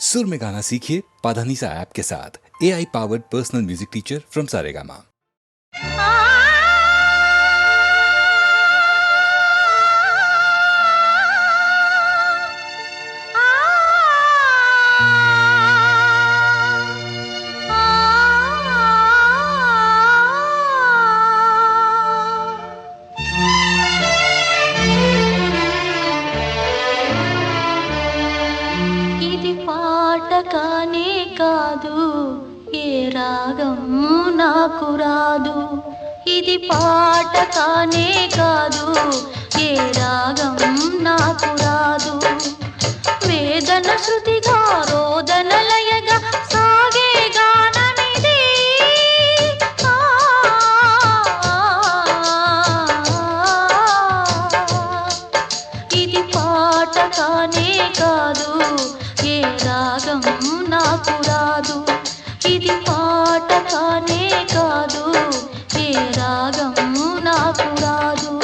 सुर में गाना सीखिए पाधानीसा ऐप के साथ। AI powered personal music teacher from Saregama. కానే కాదు ఏ రాగం నాకు రాదు, ఇది పాట కానే కాదు ఏ రాగం నాకు రాదు. వేదన శృతిగా రోదన లయగా సాగే గానమిది, ఇది పాట కానే కాదు ఏ రాగం నాకు రాదు, ఇది పాట కానే కాదు ఏ రాగం నాకు రాదు.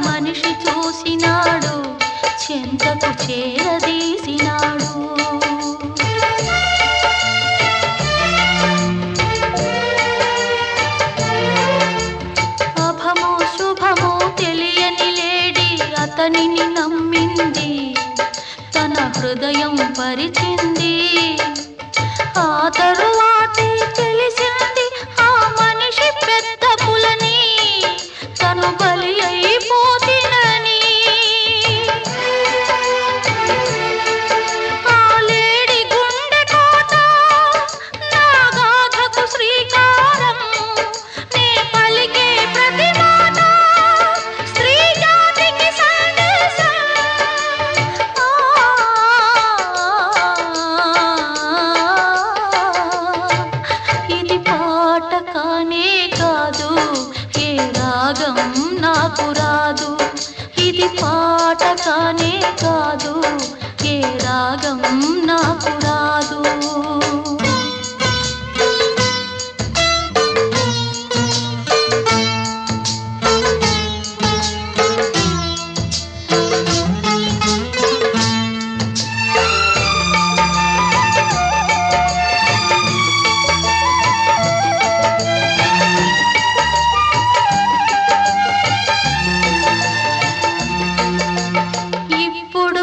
మనిషి చూసినాడు, చెంతకు చేరదీసినాడు. అభమో శుభమో తెలియని లేడి అతనిని నమ్మింది, తన హృదయం పరిచింది. ఆ తరువాతే తెలిసింది ఆ మనిషి పెద్ద పులని, తను బలి అయిపోతినని. ఆ లేడి గుండె కోట నా గాథకు శ్రీకారం, నే పలికే ప్రతి మాట స్త్రీ జాతికి సందేశం. ఇది పాట కానే కాదు ఏ రాగం నాకు రాదు, ఇది పాట కానే కాదు ఏ రాగం నాకు రాదు. ఇప్పుడు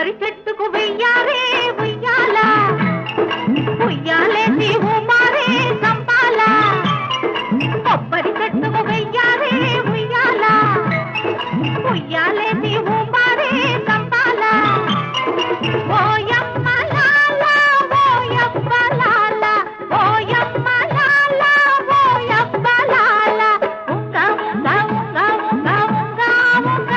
కొబ్బరి చెట్టుకు వెయ్యారే ఉయ్యాల ఉయ్యాలేసి ఊమారే సంపాల కొబ్బరి చెట్టుకు వెయ్యారే ఉయ్యాల ఉయ్యాలేసి ఊమారే సంపాల ఓయమ్మ లాల ఓయప్ప లాల ఓయమ్మ లాల ఓయప్ప లాల ఉంగ ఉంగ ఉంగ ఉంగ ఉంగ ఉంగ ఉంగ ఉంగ ఉంగ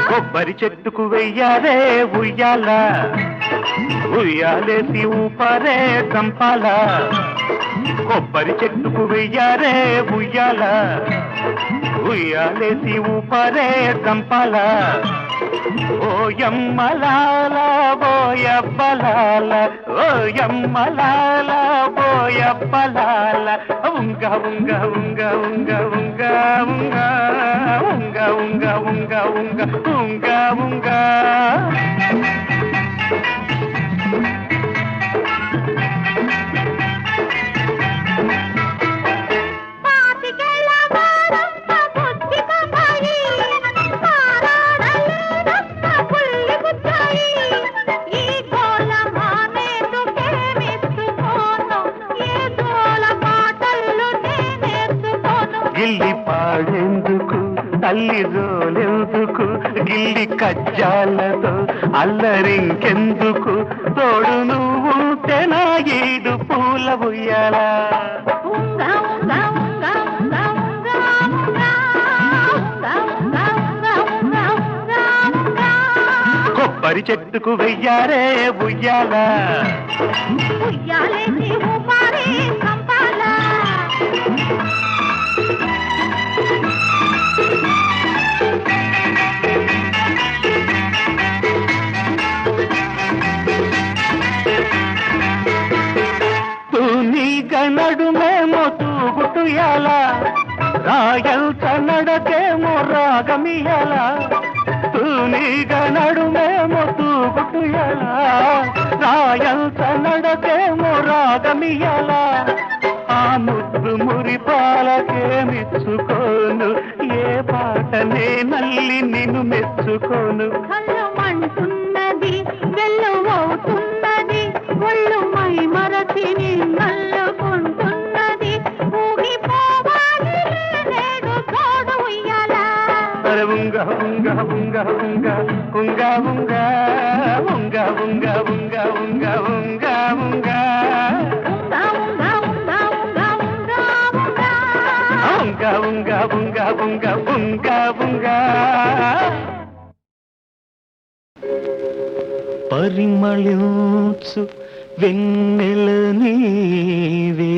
కొబ్బరి చెట్టుకు వెయ్యారే ఉయ్యాల ఉయ్యాలేసి ఊపరే చంపాల కొబ్బరి చెట్టుకు వెయ్యారే ఉయ్యాల ఉయ్యాలేసి ఊపరే చంపాల ఓయమ్మలాల బోయబ్బలాల ఓయమ్మలాల బోయబ్బలాల ఉంగ ఉంగ ఉంగ ఉంగ ఉంగ ఉంగ ఉంగ ఉంగ ఉంగ ఉంగ ఉంగ ఉంగ గిల్లి పాడేందుకు తల్లి జోలెందుకు గిల్లి కజ్జాలతో అల్లరింకెందుకు తోడు నువ్వు తెనా ఈడు పూల ఉయ్యాల కొబ్బరి చెట్టుకు వెయ్యారే ఉయ్యాల ఉయ్యాలేసి ఊపారే సంపాల నడుమేమో తూగుటుయాల రాయంత నడకేమో రాగమియాల తూనీగ నడుమేమో తూగుటుయాల రాయంత నడకేమో రాగమియాల ఆ ముద్దు మురిపాలకే మెచ్చుకోను ఏ పాటనే నల్లి నిన్ను మెచ్చుకోను కళ్ళమంటున్నది వెల్లువవుతున్నది ఒళ్ళు మై మరచి నల్లుకుంటున్నది ఊగిపోవాలి నేడు తోడు ఉయ్యాల ఉంగ ఉంగ ఉంగ ఉంగ ఉంగ ఉంగ ఉంగ ఉంగ ఉంగ ఉంగ ఉంగ ఉంగ ఉంగ ఉంగ ఉంగ ఉంగ ఉంగ పరిమళించు వెన్నెల నీవే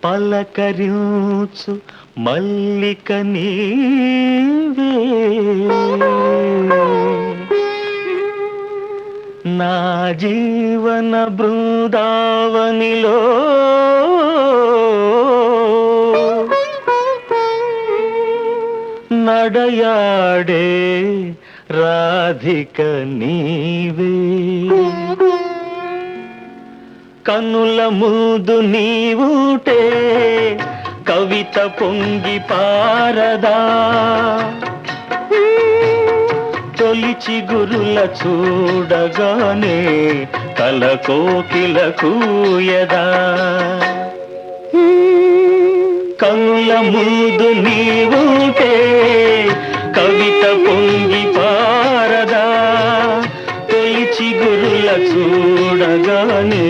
పలకరించు మల్లిక నీవే నా జీవన బృందావనిలో నడయాడే రాధిక నీవే కనుల ముందు నీవుటే కవిత పొంగి పారదా తొలిచి గురుల చూడగానే కల కోకిల కూయదా కనుల ముందు నీవుటే కవిత పొంగి పారదా తొలిచి గురుల చూడగానే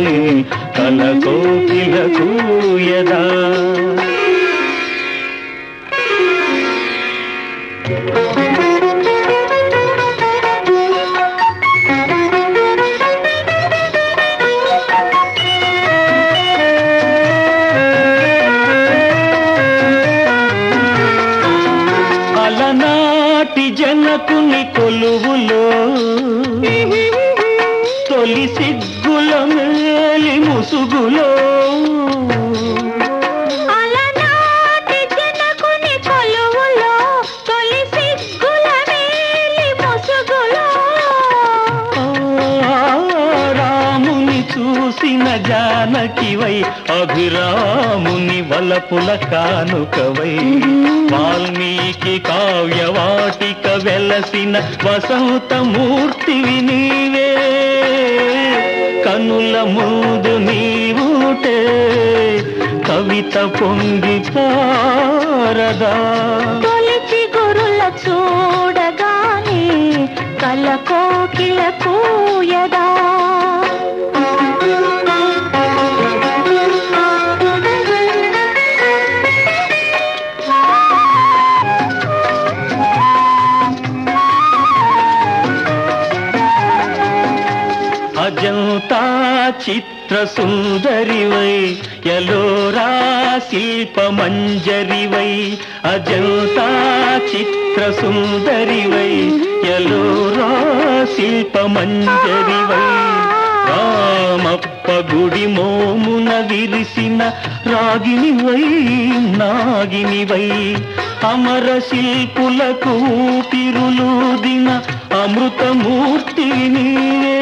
కల కోకిల కూయదా అలనాటి జనకుని కొలువులో తొలి సిగ్గుల మేలి ముసుగులో అలనాటి జనకుని కొలువులో తొలి సిగ్గుల మేలి ముసుగులో రాముని చూసిన జానకివై అభిరా రాముని వలపుల కానుకవై వాల్మీకి కావ్యవాటిక వెలసిన వసంతమూర్తివి నీవే కనుల ముందు నీవుటే కవిత పొంగి పారదా తొలిచి గురుల చూడగానే కల కోకిల కూయదా అజంతా చిత్ర సుందరివై యలోరా శిల్ప మంజరివై అజంతా చిత్ర సుందరివై యలోరా శిల్ప మంజరివై రామప్ప గుడి మోమున విరిసిన రాగినివై నాగినివై అమర శిల్పులకు ఊపిరులూదిన అమృతమూర్తి నీవే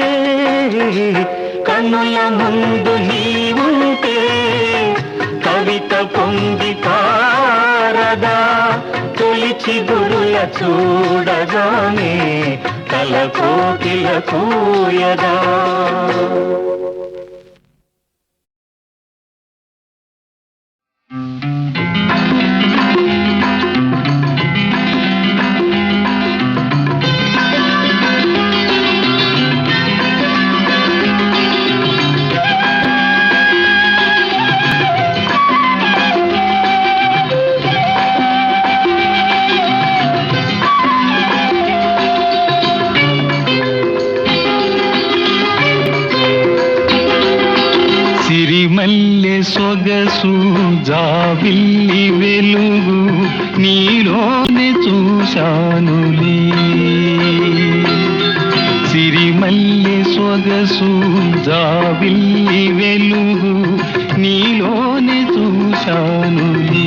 కన్నుల ముందు నీవుంటే కవిత పొంగి పారదా తొలిచి గురుల చూడగానే కల కోకిల కూయదా సిరిమల్లె సొగసు జాబిల్లి వెలుగు నీలోనే చూశానులే సిరిమల్లె సొగసు జాబిల్లి వెలుగు నీలోనే చూశానులే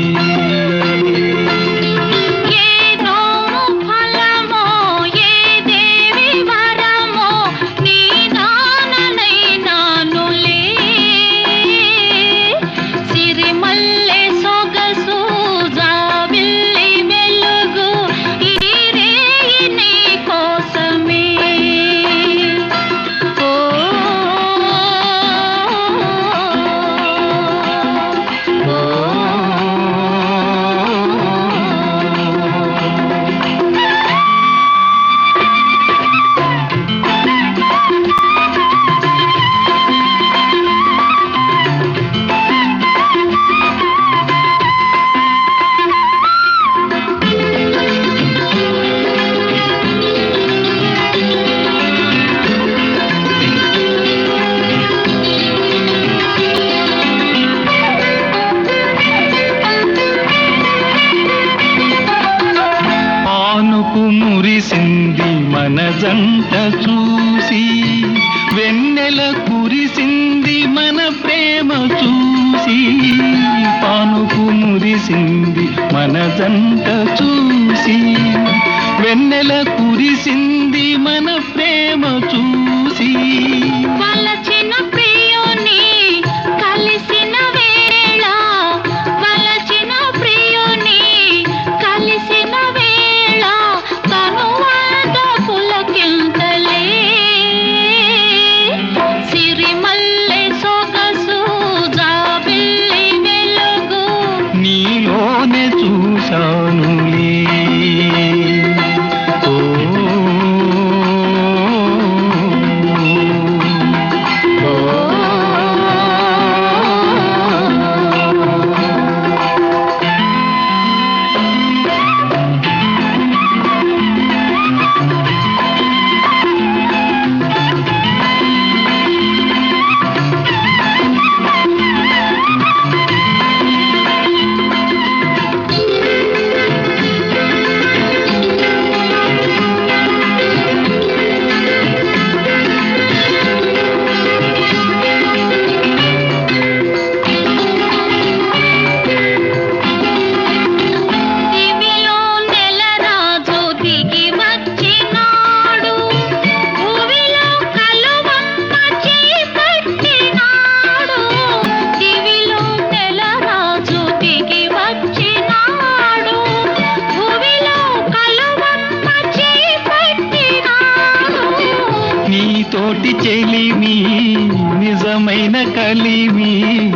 మన జంట చూసి వెన్నెల కురిసింది మన ప్రేమ చూసి పానుపు మురిసింది మన జంట చూసి వెన్నెల కురిసింది మన ప్రేమ చూసి వలచిన ప్రియుని కలిసిన వేళ వలచిన ప్రియుని కలిసిన వేళ తనువాద పులకింతలే సిరిమల్లె సొగసు జాబిల్లి వెలుగు నీలోనే చూశానులే ఓ కలిమి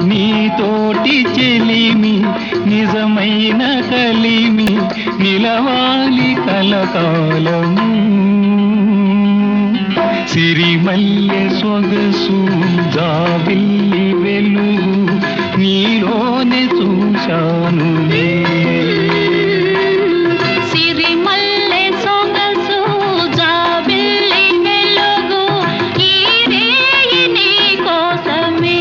నీతోటి చెలిమి నిజమైన కలిమి నిలవాలి కలకాలము సిరిమల్లె సొగసు జాబిల్లి వెలుగు నీలోనే చూశానులే సిరిమల్లె సొగసు జాబిల్లి వెలుగు ఈ రేయి నీ కోసమే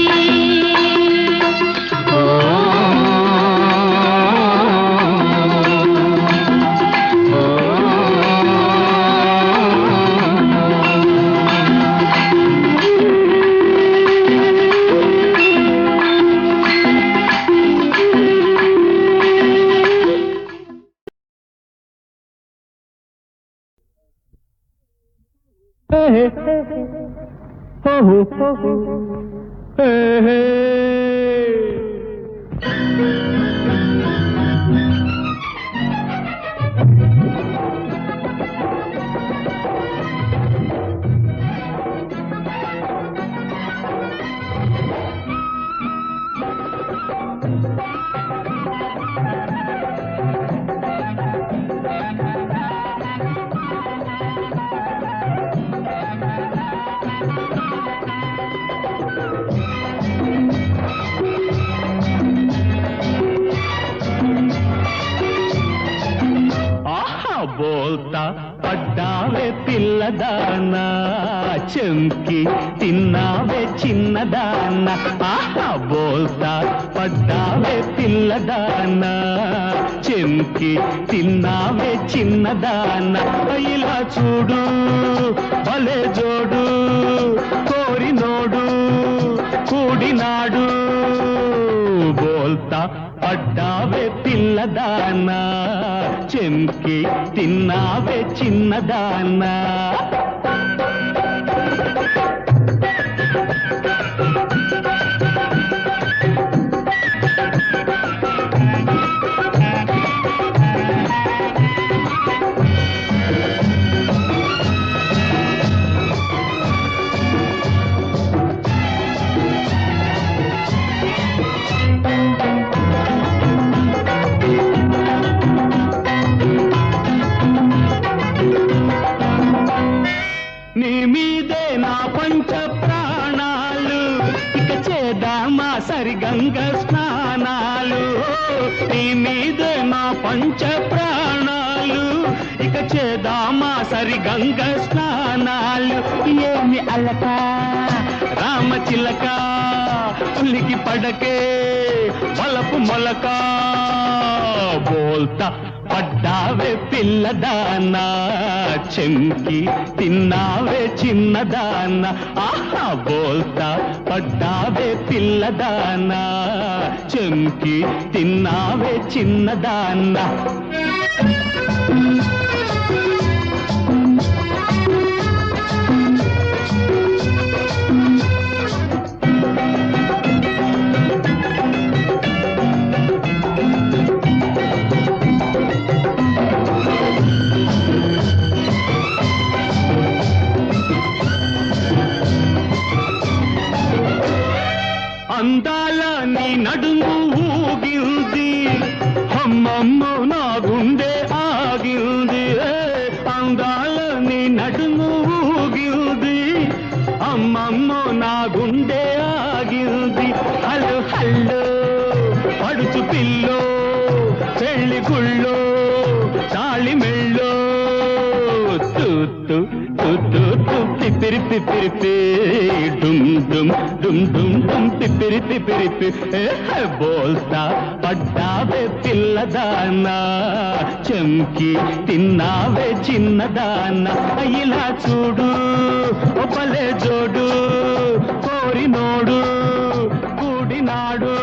బోల్తా పడ్డావే పిల్లదానా చెంకి తిన్నావే చిన్నదానా ఆహా బోల్తా పడ్డావే పిల్లదానా చెంకి తిన్నావే చిన్నదానా ఇలా చూడు భలే జోడు కోరినోడు కూడినాడు బోల్తా పడ్డావే పిల్లదానా చెంకి తిన్నావే చిన్నదానా నీ మీదే నా పంచ ప్రాణాలు ఇక చేద్దామా సరిగంగ స్నానాలు నీ మీదే నా పంచ ప్రాణాలు ఇక చేద్దామా సరిగంగ స్నానాలు ఏమి అలక రామచిలక పులికి పడకే బలపు మొలక బోల్తా పడ్డావే పిల్లదానా చెంకి తిన్నావే చిన్నదానా ఆహా బోల్తా పడ్డావే పిల్లదానా చెంకి తిన్నావే చిన్నదానా అందాల నీ నడుము ఊగింది అమ్మమ్మ నా గుండె ఆగింది అందాల నీ నడుము ఊగింది అమ్మమ్మ నా గుండె ఆగింది హలో హల్లో పడుచు పిల్లో పెళ్లి గుళ్ళో తాళి మెళ్ళో తూత్తు తూత్తు పిపిరి పిపిరి డుమ్ డుమ్ డుమ్ డుమ్ డుమ్ పిపిరి పిపిరి బోల్తా పడ్డావే పిల్లదానా చెంకి తిన్నావే చిన్నదానా ఇలా చూడు భలే జోడు కోరినోడు కూడినాడు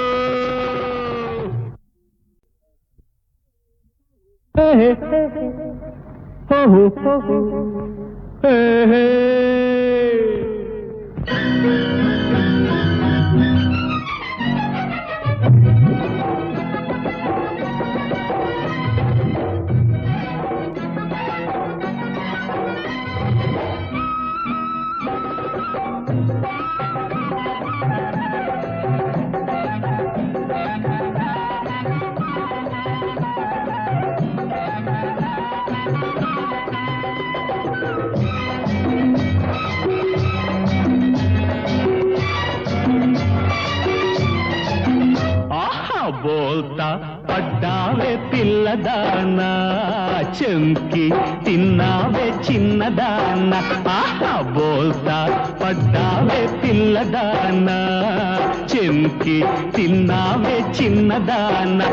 బోల్తా పడ్డావే పిల్లదానా చెంకి తిన్నావే చిన్నదానా బోల్తా పడ్డావే పిల్లదానా చెంకి తిన్నావే చిన్నదానా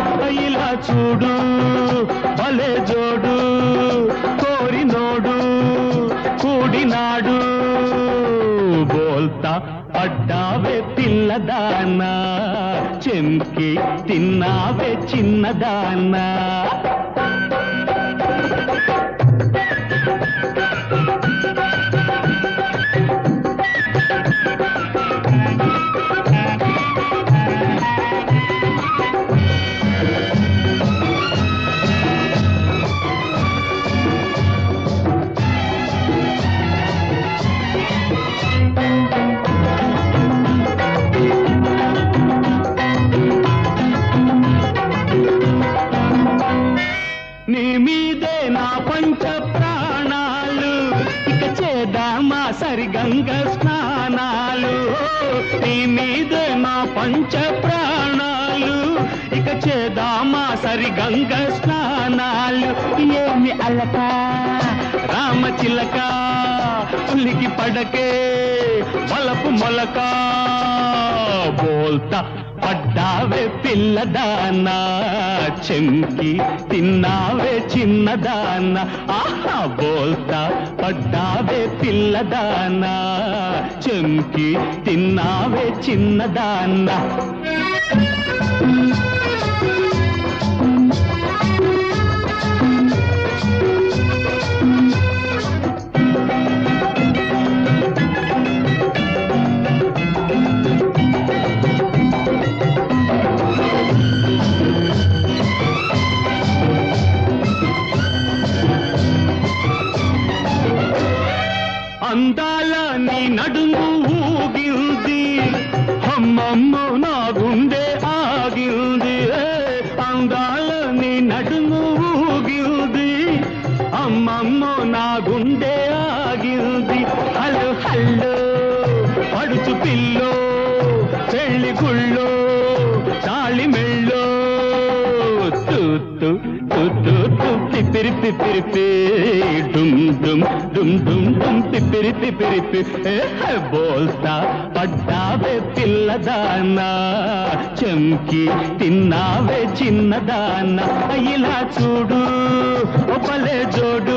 ఇలా చూడు భలే జోడు కోరినోడు కూడినాడు బోల్తా పడ్డావే పిల్లదానా చెంకి తిన్నావే చిన్నదానా నీ మీదే నా పంచ ప్రాణాలు ఇక చేద్దామా సరిగంగ స్నానాలు నీ మీదే నా పంచ ప్రాణాలు ఇక చేద్దామా సరిగంగ స్నానాలు ఏమి అలక రామచిలక పులికి పడకే వలపు మొలక బోల్తా పడ్డావే పిల్లదానా చెంకి తిన్నావే చిన్నదానా బోల్తా పడ్డావే పిల్లదానా చెంకి తిన్నావే చిన్నదానా అందాల నీ నడుము ఊగింది అమ్మమ్మ నా గుండె ఆగింది అందాల నీ నడుము ఊగింది అమ్మమ్మ నా గుండె ఆగింది హలో హల్లో పడుచు పిల్లో పెళ్లి గుళ్ళో తాళి మెళ్ళో తూత్తు తూత్తు పిపిరి పిపిరి డుమ్ డుమ్ డుమ్ డుమ్ డుమ్ పిపిరి పిపిరి బోల్తా పడ్డావే పిల్లదానా చెంకి తిన్నావే చిన్నదానా ఇలా చూడు భలే జోడు